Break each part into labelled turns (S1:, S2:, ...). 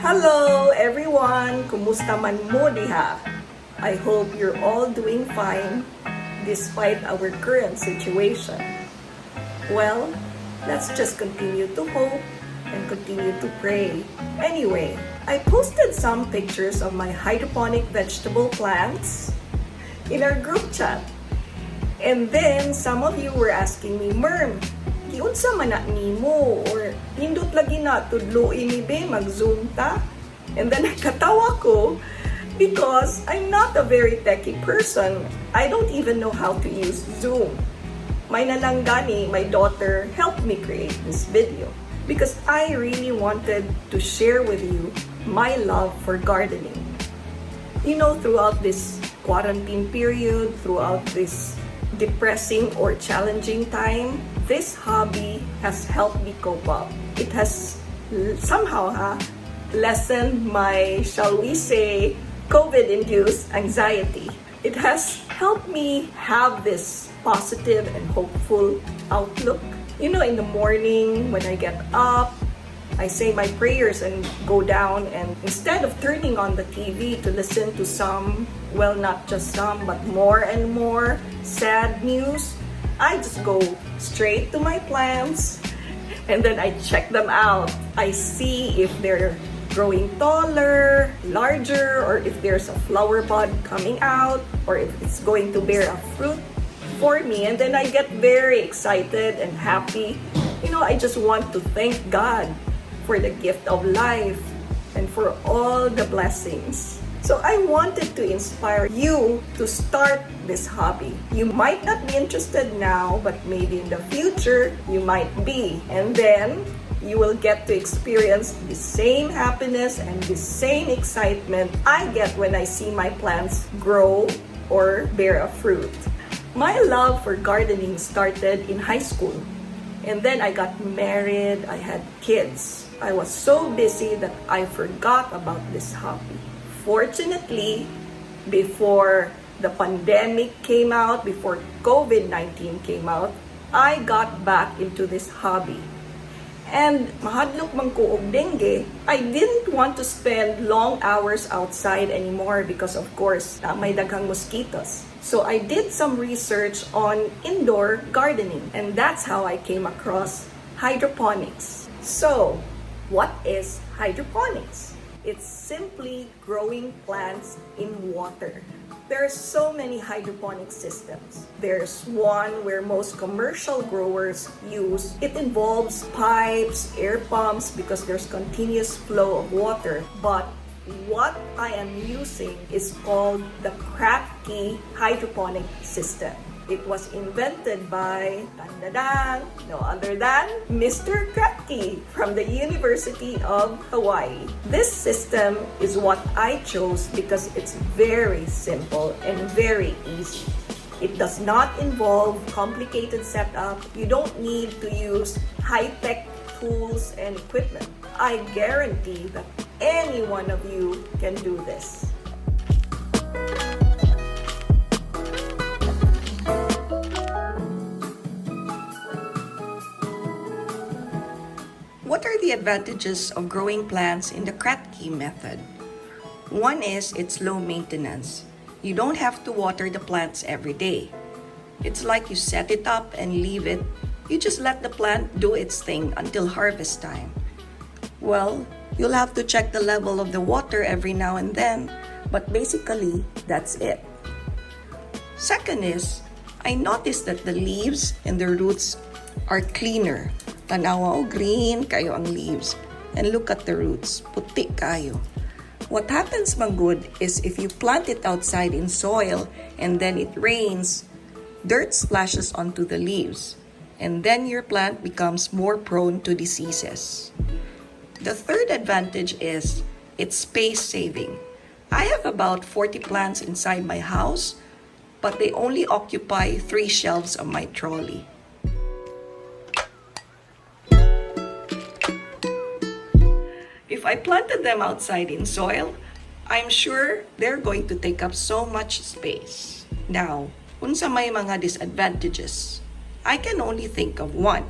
S1: Hello everyone! Kumusta man mo diha? I hope you're all doing fine despite our current situation. Well, let's just continue to hope and continue to pray. Anyway, I posted some pictures of my hydroponic vegetable plants in our group chat. And then some of you were asking me, Myrm, giunsa man na nimo or nindot lagi na tudloy ni be mag-zoom ta? And then nakatawa ko because I'm not a very techy person. I don't even know how to use Zoom. My nalanggani, my daughter, helped me create this video because I really wanted to share with you my love for gardening. You know, throughout this quarantine period, throughout this depressing or challenging time, this hobby has helped me cope up. It has somehow lessened my, shall we say, COVID-induced anxiety. It has helped me have this positive and hopeful outlook. You know, in the morning when I get up, I say my prayers and go down, and instead of turning on the TV to listen to some, well, not just some, but more and more sad news, I just go straight to my plants and then I check them out. I see if they're growing taller, larger, or if there's a flower bud coming out, or if it's going to bear a fruit for me. And then I get very excited and happy. You know, I just want to thank God for the gift of life and for all the blessings. So I wanted to inspire you to start this hobby. You might not be interested now, but maybe in the future, you might be. And then you will get to experience the same happiness and the same excitement I get when I see my plants grow or bear a fruit. My love for gardening started in high school. And then I got married, I had kids. I was so busy that I forgot about this hobby. Fortunately, before the pandemic came out, before COVID-19 came out, I got back into this hobby. And mahadlok man ko og dengue, I didn't want to spend long hours outside anymore because of course, may daghang mosquitoes. So I did some research on indoor gardening, and that's how I came across hydroponics. So, what is hydroponics? It's simply growing plants in water. There are so many hydroponic systems. There's one where most commercial growers use. It involves pipes, air pumps, because there's continuous flow of water. But what I am using is called the Kratky Hydroponic system. It was invented by no other than Mr. Kratky from the University of Hawaii. This system is what I chose because it's very simple and very easy. It does not involve complicated setup. You don't need to use high-tech tools and equipment. I guarantee that any one of you can do this. What are the advantages of growing plants in the Kratky method? One is it's low maintenance. You don't have to water the plants every day. It's like you set it up and leave it. You just let the plant do its thing until harvest time. Well, you'll have to check the level of the water every now and then, but basically, that's it. Second is, I noticed that the leaves and the roots are cleaner. Tanawa, green kayo ang leaves. And look at the roots, puti kayo. What happens man good is if you plant it outside in soil and then it rains, dirt splashes onto the leaves. And then your plant becomes more prone to diseases. The third advantage is it's space saving. I have about 40 plants inside my house, but they only occupy 3 shelves of my trolley. If I planted them outside in soil, I'm sure they're going to take up so much space. Now, unsa may mga disadvantages? I can only think of one,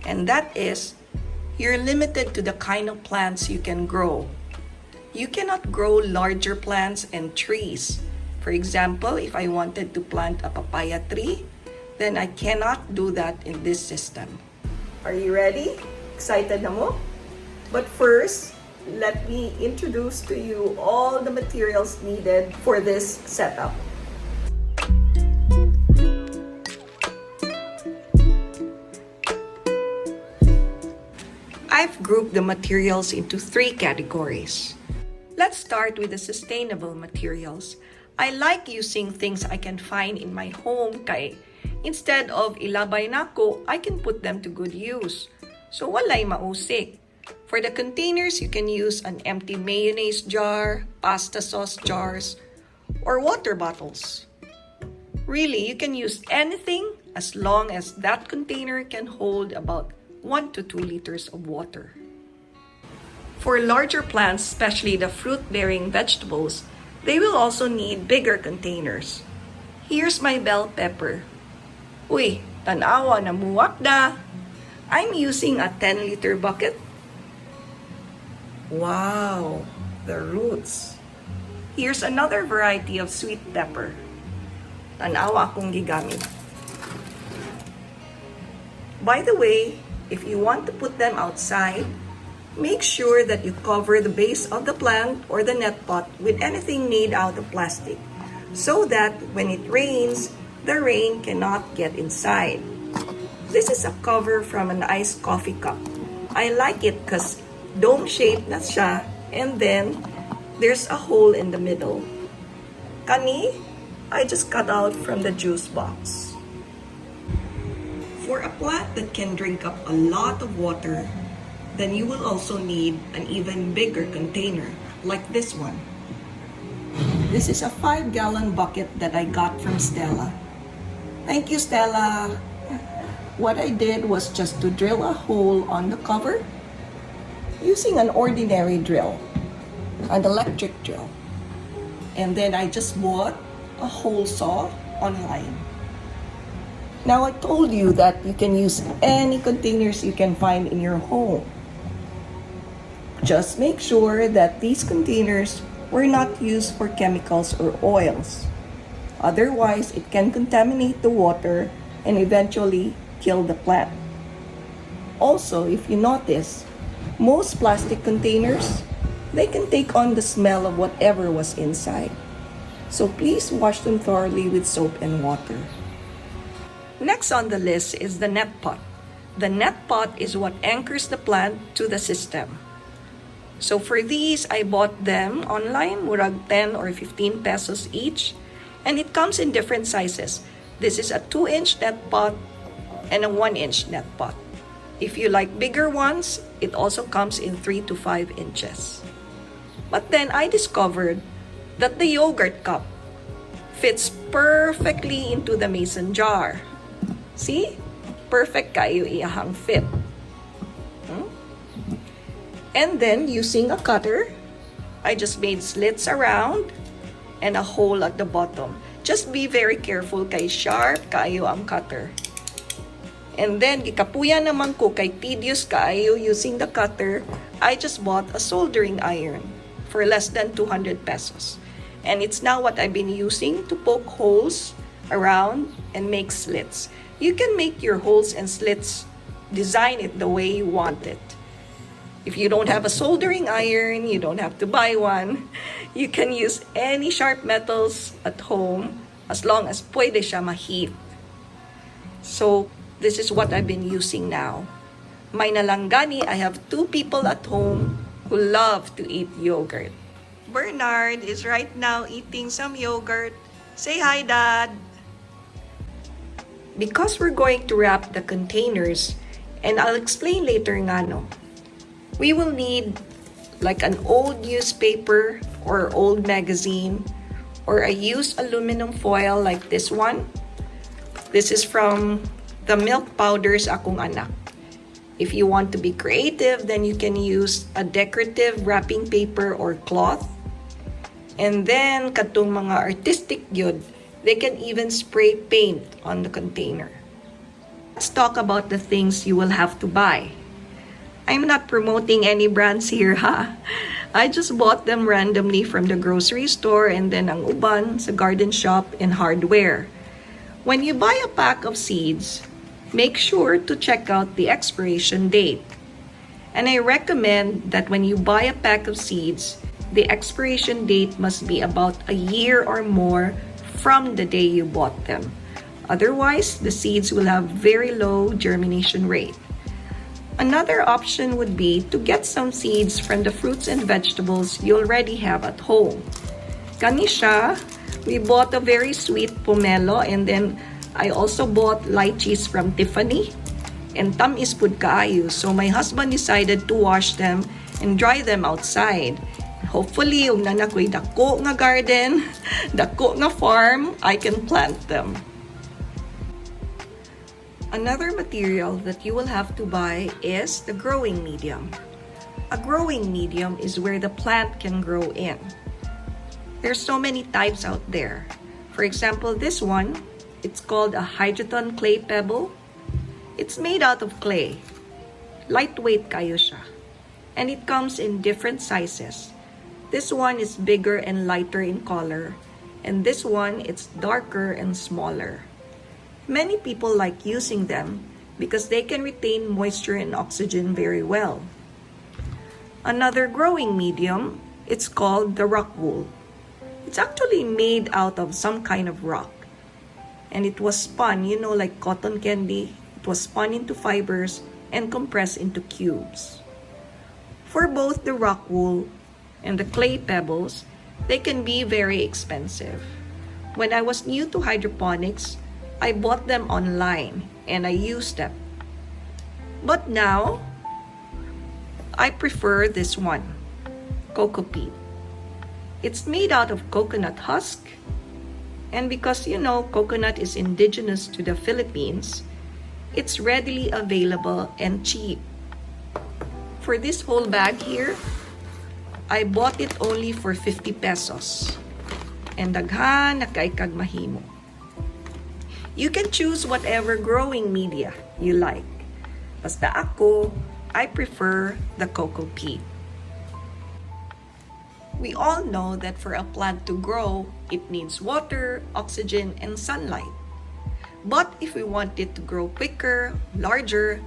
S1: and that is you're limited to the kind of plants you can grow You cannot grow larger plants and trees. For example, if I wanted to plant a papaya tree, then I cannot do that in this system. Are you ready? Excited na mo? But first, let me introduce to you all the materials needed for this setup. I've grouped the materials into 3 categories. Let's start with the sustainable materials. I like using things I can find in my home kay instead of ilabay nako, I can put them to good use. So walay mausik. For the containers, you can use an empty mayonnaise jar, pasta sauce jars, or water bottles. Really, you can use anything as long as that container can hold about 1 to 2 liters of water. For larger plants, especially the fruit-bearing vegetables, they will also need bigger containers. Here's my bell pepper. Uy, tanawa na muwak da. I'm using a 10-liter bucket. Wow, the roots. Here's another variety of sweet pepper. Tanawa akong gigamit. By the way, if you want to put them outside, make sure that you cover the base of the plant or the net pot with anything made out of plastic so that when it rains, the rain cannot get inside. This is a cover from an iced coffee cup. I like it because dome shaped na siya and then there's a hole in the middle. Kani, I just cut out from the juice box. For a plant that can drink up a lot of water, then you will also need an even bigger container, like this one. This is a 5-gallon bucket that I got from Stella. Thank you, Stella. What I did was just to drill a hole on the cover using an ordinary drill, an electric drill. And then I just bought a hole saw online. Now I told you that you can use any containers you can find in your home. Just make sure that these containers were not used for chemicals or oils. Otherwise, it can contaminate the water and eventually kill the plant. Also, if you notice, most plastic containers, they can take on the smell of whatever was inside. So please wash them thoroughly with soap and water. Next on the list is the net pot. The net pot is what anchors the plant to the system. So for these, I bought them online, murag 10 or 15 pesos each. And it comes in different sizes. This is a 2-inch net pot and a 1-inch net pot. If you like bigger ones, it also comes in 3 to 5 inches. But then I discovered that the yogurt cup fits perfectly into the mason jar. See? Perfect kayo iyahang fit. And then, using a cutter, I just made slits around and a hole at the bottom. Just be very careful kay sharp kaayo ang cutter. And then, gikapuya naman ko kay tedious kaayo using the cutter, I just bought a soldering iron for less than 200 pesos. And it's now what I've been using to poke holes around and make slits. You can make your holes and slits, design it the way you want it. If you don't have a soldering iron, you don't have to buy one. You can use any sharp metals at home as long as pwede siya ma-heat. So, this is what I've been using now. May nalanggani, I have 2 people at home who love to eat yogurt. Bernard is right now eating some yogurt. Say hi, Dad! Because we're going to wrap the containers, and I'll explain later nga no, we will need like an old newspaper or old magazine or a used aluminum foil like this one. This is from the milk powders akong anak. If you want to be creative, then you can use a decorative wrapping paper or cloth. And then, katong mga artistic yun, they can even spray paint on the container. Let's talk about the things you will have to buy. I'm not promoting any brands here, ha? I just bought them randomly from the grocery store and then ang uban sa garden shop and hardware. When you buy a pack of seeds, make sure to check out the expiration date. And I recommend that when you buy a pack of seeds, the expiration date must be about a year or more from the day you bought them. Otherwise, the seeds will have very low germination rate. Another option would be to get some seeds from the fruits and vegetables you already have at home. Kani siya, we bought a very sweet pomelo and then I also bought lychees from Tiffany and tamis pud kaayo. So my husband decided to wash them and dry them outside. Hopefully, ug na nakoy dako nga garden, dako nga farm, I can plant them. Another material that you will have to buy is the growing medium. A growing medium is where the plant can grow in. There's so many types out there. For example, this one, it's called a hydroton clay pebble. It's made out of clay. Lightweight kayo siya. And it comes in different sizes. This one is bigger and lighter in color. And this one, it's darker and smaller. Many people like using them because they can retain moisture and oxygen very well. Another growing medium, it's called the rock wool. It's actually made out of some kind of rock. And it was spun, like cotton candy. It was spun into fibers and compressed into cubes. For both the rock wool and the clay pebbles, they can be very expensive. When I was new to hydroponics, I bought them online and I used them. But now, I prefer this one, coco peat. It's made out of coconut husk, and because coconut is indigenous to the Philippines, it's readily available and cheap. For this whole bag here, I bought it only for 50 pesos. And daghan na kay kag mahimo. You can choose whatever growing media you like. Basta ako, I prefer the coco peat. We all know that for a plant to grow, it needs water, oxygen, and sunlight. But if we want it to grow quicker, larger,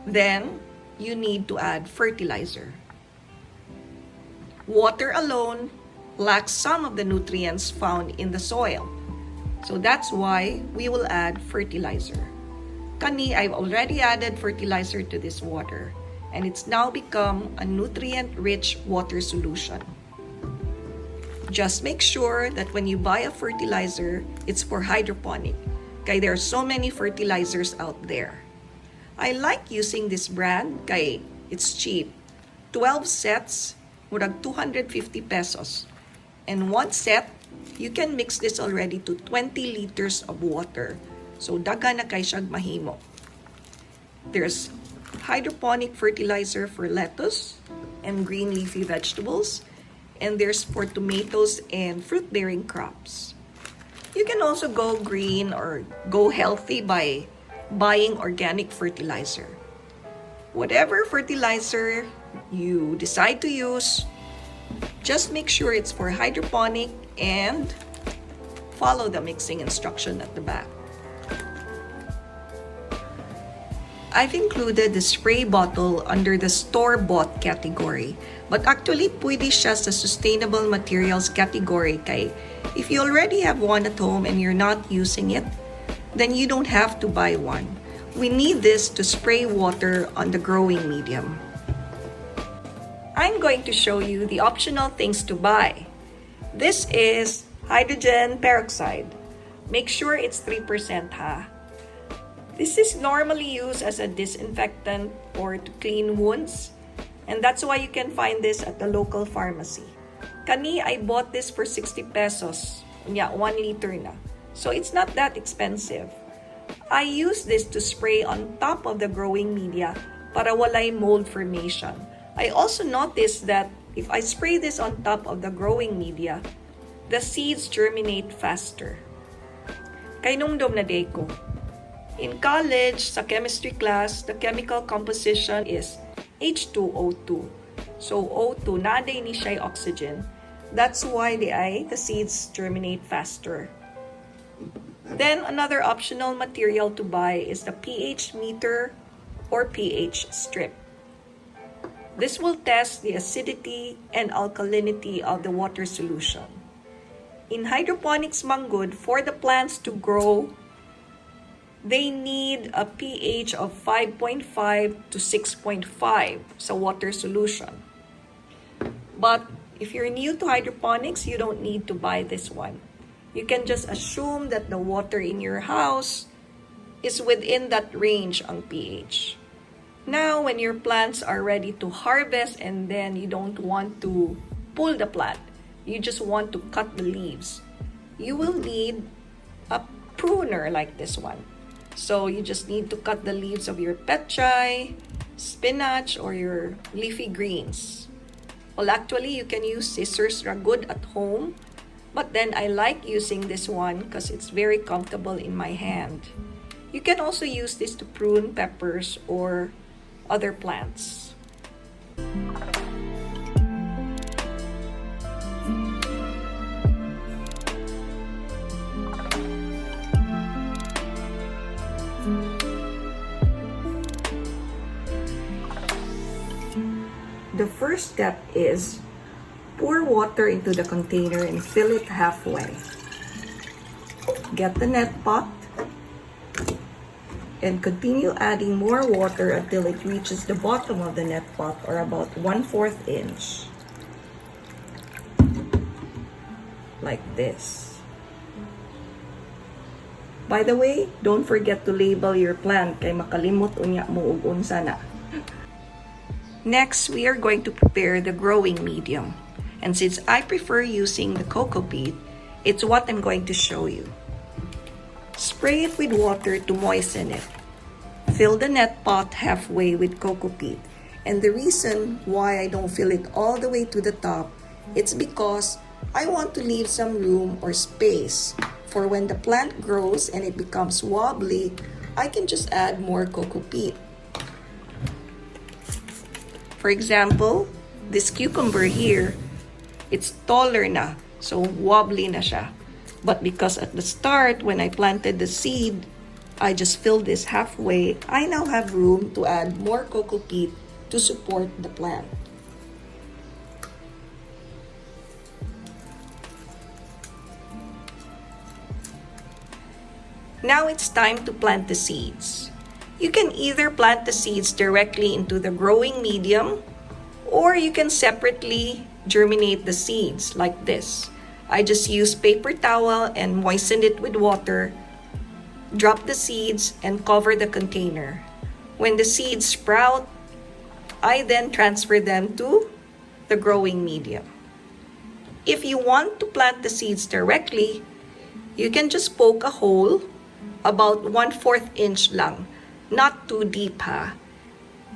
S1: then you need to add fertilizer. Water alone lacks some of the nutrients found in the soil. So that's why we will add fertilizer. Kani, I've already added fertilizer to this water, and it's now become a nutrient-rich water solution. Just make sure that when you buy a fertilizer, it's for hydroponic, kaya there are so many fertilizers out there. I like using this brand kaya it's cheap. 12 sets, murag 250 pesos. And one set, you can mix this already to 20 liters of water. So, daga na kay siyag mahimo. There's hydroponic fertilizer for lettuce and green leafy vegetables. And there's for tomatoes and fruit-bearing crops. You can also go green or go healthy by buying organic fertilizer. Whatever fertilizer you decide to use, just make sure it's for hydroponic and follow the mixing instruction at the back. I've included the spray bottle under the store-bought category, but actually pwede siya sa sustainable materials category kay if you already have one at home and you're not using it, then you don't have to buy one. We need this to spray water on the growing medium. I'm going to show you the optional things to buy. This is hydrogen peroxide. Make sure it's 3% ha. This is normally used as a disinfectant or to clean wounds, and that's why you can find this at the local pharmacy. Kani, I bought this for 60 pesos. Yeah, 1 liter na. So it's not that expensive. I use this to spray on top of the growing media para walay mold formation. I also noticed that if I spray this on top of the growing media, the seeds germinate faster. Kay numdum na day ko. In college, sa chemistry class, the chemical composition is H2O2. So O2, naday ni siya oxygen. That's why the seeds germinate faster. Then another optional material to buy is the pH meter or pH strip. This will test the acidity and alkalinity of the water solution. In hydroponics manggod, for the plants to grow, they need a pH of 5.5 to 6.5 sa water solution. But if you're new to hydroponics, you don't need to buy this one. You can just assume that the water in your house is within that range ang pH. Now, when your plants are ready to harvest and then you don't want to pull the plant, you just want to cut the leaves, you will need a pruner like this one. So you just need to cut the leaves of your petchay, spinach, or your leafy greens. Well, actually, you can use scissors ragud at home, but then I like using this one because it's very comfortable in my hand. You can also use this to prune peppers or other plants. The first step is pour water into the container and fill it halfway. Get the net pot and continue adding more water until it reaches the bottom of the net pot, or about 1/4 inch. Like this. By the way, don't forget to label your plant kay makalimot unya mo ug unsa na. Next, we are going to prepare the growing medium. And since I prefer using the coco peat, it's what I'm going to show you. Spray it with water to moisten it. Fill the net pot halfway with coco peat. And the reason why I don't fill it all the way to the top, it's because I want to leave some room or space for when the plant grows and it becomes wobbly, I can just add more coco peat. For example, this cucumber here, it's taller na, so wobbly na siya. But because at the start, when I planted the seed, I just filled this halfway, I now have room to add more coco peat to support the plant. Now it's time to plant the seeds. You can either plant the seeds directly into the growing medium, or you can separately germinate the seeds like this. I just use paper towel and moisten it with water, drop the seeds, and cover the container. When the seeds sprout, I then transfer them to the growing medium. If you want to plant the seeds directly, you can just poke a hole about 1/4 inch lang, not too deep ha.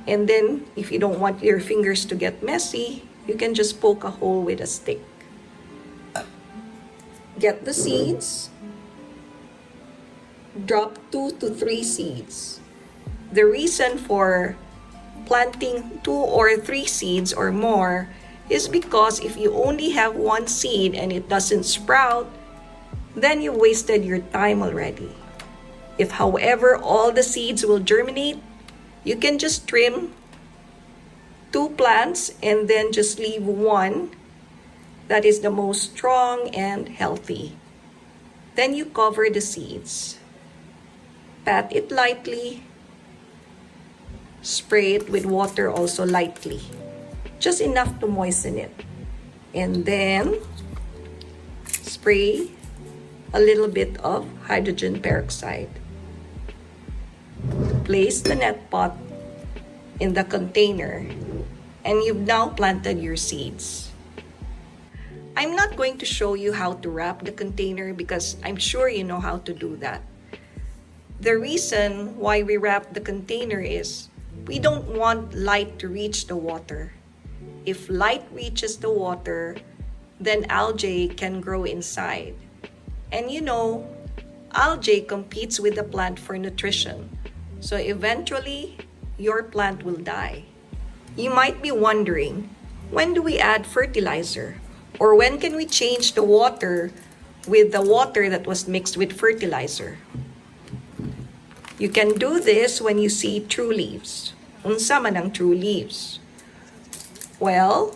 S1: And then, if you don't want your fingers to get messy, you can just poke a hole with a stick. Get the seeds. Drop 2 to 3 seeds. The reason for planting 2 or 3 seeds or more is because if you only have 1 seed and it doesn't sprout, then you wasted your time already. If, however, all the seeds will germinate, you can just trim 2 plants and then just leave 1 that is the most strong and healthy. Then you cover the seeds. Pat it lightly. Spray it with water also lightly. Just enough to moisten it. And then spray a little bit of hydrogen peroxide. Place the net pot in the container and you've now planted your seeds. I'm not going to show you how to wrap the container because I'm sure you know how to do that. The reason why we wrap the container is we don't want light to reach the water. If light reaches the water, then algae can grow inside. And you know, algae competes with the plant for nutrition. So eventually, your plant will die. You might be wondering, when do we add fertilizer? Or when can we change the water with the water that was mixed with fertilizer? You can do this when you see true leaves. Unsa man ang true leaves? Well,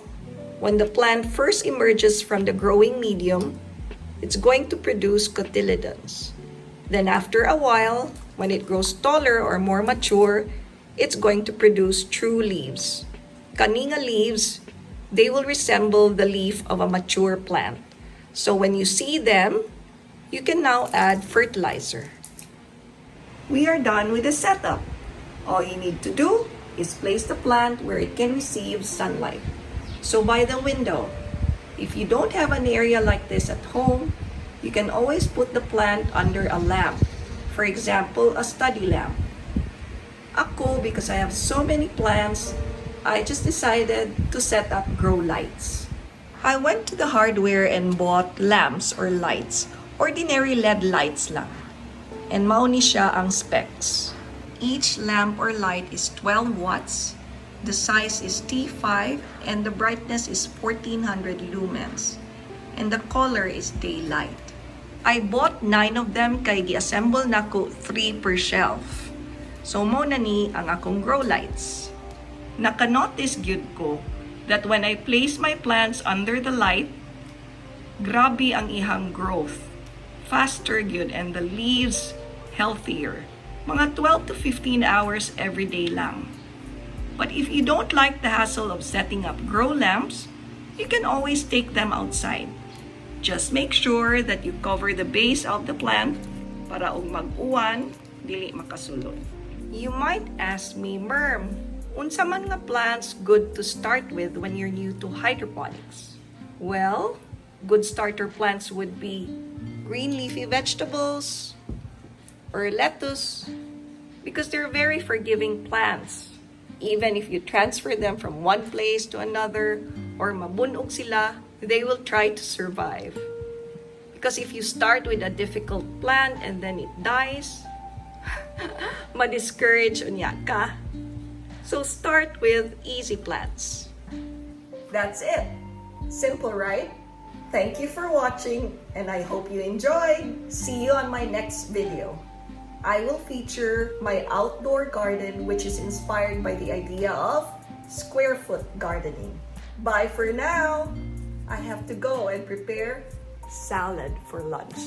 S1: when the plant first emerges from the growing medium, it's going to produce cotyledons. Then after a while, when it grows taller or more mature, it's going to produce true leaves. Kaninga leaves, they will resemble the leaf of a mature plant. So when you see them, you can now add fertilizer. We are done with the setup. All you need to do is place the plant where it can receive sunlight. So by the window. If you don't have an area like this at home, you can always put the plant under a lamp. For example, a study lamp. Ako, because I have so many plants, I just decided to set up grow lights. I went to the hardware and bought lamps or lights. Ordinary LED lights lang. And mauni siya ang specs. Each lamp or light is 12 watts. The size is T5 and the brightness is 1400 lumens. And the color is daylight. I bought 9 of them kay gi-assemble nako 3 per shelf. So mo na ni ang akong grow lights. Naka-notice gyud ko that when I place my plants under the light, grabe ang ihang growth. Faster gyud and the leaves healthier. Mga 12 to 15 hours every day lang. But if you don't like the hassle of setting up grow lamps, you can always take them outside. Just make sure that you cover the base of the plant para og mag-uwan, dili makasulod. You might ask me, Myrm, unsa man nga plants good to start with when you're new to hydroponics? Well, good starter plants would be green leafy vegetables or lettuce because they're very forgiving plants. Even if you transfer them from one place to another or mabunog sila, they will try to survive. Because if you start with a difficult plant and then it dies, ma-discourage unya ka. So start with easy plants. That's it. Simple, right? Thank you for watching and I hope you enjoyed. See you on my next video. I will feature my outdoor garden which is inspired by the idea of square foot gardening. Bye for now! I have to go and prepare salad for lunch.